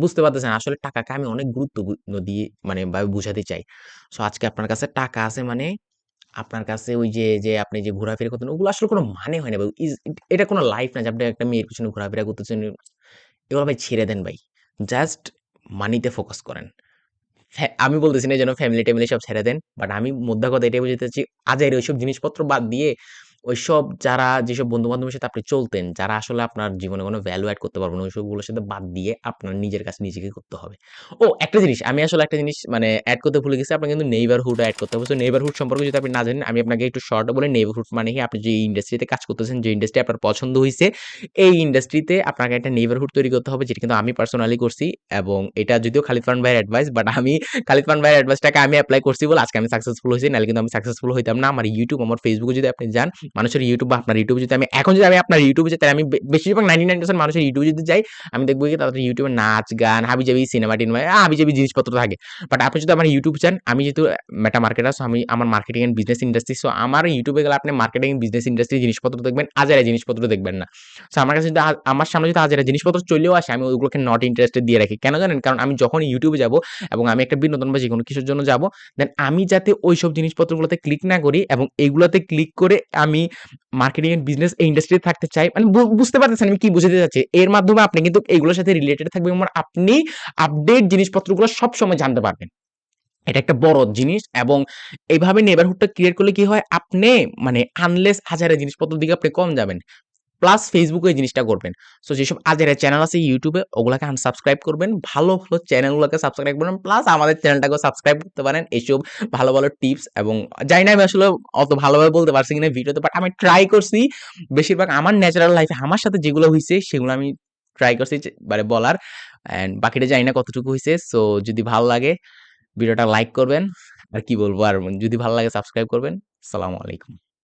বুঝতে পারতেছেন আসলে টাকাকে আমি অনেক গুরুত্বপূর্ণ দিয়ে মানে ভাবে বুঝাতে চাই। সো আজকে আপনার কাছে টাকা আছে মানে আপনার কাছে ওই যে আপনি যে ঘোরাফেরা করতেন ওগুলো আসলে কোনো মানে হয় না ভাই। এটা কোনো লাইফ না যে আপনি একটা মেয়ের পিছনে ঘোরাফেরা করতেছেন। এগুলো ভাই ছেড়ে দেন ভাই। জাস্ট মানিতে ফোকাস করেন। হ্যাঁ, আমি বলতেছি না যেন ফ্যামিলি-ট্যামিলি সব ছেড়ে দেন। বাট আমি মোদ্দা কথা এটাই বুঝাতে চাচ্ছি, আজাইরা ওইসব জিনিসপত্র বাদ দিয়ে ওইসব যারা যেসব বন্ধু-বান্ধবের সাথে আপনি চলতেন, যারা আসলে আপনার জীবনে কোনো ভ্যালু এড করতে পারবে না, ওইসবগুলোর সাথে বাদ দিয়ে আপনার নিজের কাছে নিজেকে করতে হবে। ও একটা জিনিস, আমি আসলে একটা জিনিস মানে এড করতে ভুলে গেছি। আপনার কিন্তু নেইবারহুড এড করতে হবে। সো নেইবারহুড সম্পর্কে যদি আপনি না জানেন, আমি আপনাকে একটু শর্ট এ বলি, নেইবারহুড মানে কি? আপনি যে ইন্ডাস্ট্রিতে কাজ করতেছেন, যে ইন্ডাস্ট্রি আপনার পছন্দ হইছে, এই ইন্ডাস্ট্রিতে আপনাকে একটা নেইবারহুড তৈরি করতে হবে, যেটা কিন্তু আমি পার্সোনালি করছি এবং এটা যদিও খালিদ ফারহান ভাইয়ের অ্যাডভাইস, বাট আমি খালিদ খান ভাইয়ের অ্যাডভাইসটাকে আমি এপ্লাই করছি বলে আজকে আমি সাকসেসফুল হয়েছি, নাহলে কিন্তু আমি সাকসেসফুল হইতাম না। আমার ইউটিউব, আমার ফেসবুকে যদি আপনি যান, মানুষের ইউটিউব বা আপনার ইউটিউবে যদি আমি এখন যদি আমি আপনার ইউটিউবে যাই, তাহলে আমি বেশিরভাগ 99% মানুষের ইউটিউবে যদি যাই, আমি দেখবো কি তাদের ইউটিউবে নাচ গান হাবিজাবি সিনেমা টিনেমা হাবিজাবি জিনিসপত্র থাকে। বাট আপনি যদি আমার ইউটিউব চান, আমি যেহেতু মেটা মার্কেটার, আমি আমার marketing and business industry, so আমার ইউটিউবে গেলে আপনি মার্কেটিং বিজনেস ইন্ডাস্ট্রি জিনিসপত্র দেখবেন, আজারে জিনিসপত্র দেখবেন না। সো আমার কাছে যদি আমার সামনে যদি আজারে জিনিসপত্র চলেও আসে, আমি ওগুলোকে নট ইন্টারেস্টেড দিয়ে রাখি। কেন জানেন? কারণ আমি যখন ইউটিউবে যাব এবং আমি একটা বিনোদন বা যেকোনো কিছুর জন্য যাব, দেন আমি যাতে ওইসব জিনিসপত্রগুলোতে ক্লিক না করি এবং এগুলোতে ক্লিক করে আমি মার্কেটিং এন্ড বিজনেস এই ইন্ডাস্ট্রিতে থাকতে চাই, মানে বুঝতে পারতেছেন আমি কি বুঝাতে চাচ্ছি? এর মাধ্যমে আপনি কিন্তু এগুলোর সাথে রিলেটেড থাকবেন এবং আপনি আপডেট জিনিসপত্রগুলো সবসময় জানতে পারবেন। এটা একটা বড় জিনিস এবং এইভাবে নেবারহুডটা ক্রিয়েট করলে কি হয়? আপনি মানে আনলেস হাজারে জিনিসপত্রের দিকে আপনি কম যাবেন। প্লাস ফেসবুকে এই জিনিসটা করবেন। সো যেসব আজেরা চ্যানেল আছে ইউটিউবে ওগুলাকে আনসাবস্ক্রাইব করবেন। ভালো, ভালো চ্যানেলগুলোকে সাবস্ক্রাইব করবেন। প্লাস আমাদের চ্যানেলটাকেও সাবস্ক্রাইব করতে পারেন। এইসব ভালো, ভালো টিপস এবং জানি না আমি আসলে অত ভালোভাবে বলতে পারছি কিনা ভিডিওতে, বাট আমি ট্রাই করছি। বেশিরভাগ আমার ন্যাচারাল লাইফে আমার সাথে যেগুলো হইছে সেগুলো আমি ট্রাই করছি মানে বলার। অ্যান্ড বাকিটা জানি না কতটুকু হইছে। সো যদি ভালো লাগে ভিডিওটা লাইক করবেন। আর কি বলবো আর যদি ভালো লাগে সাবস্ক্রাইব করবেন। আসসালামু আলাইকুম।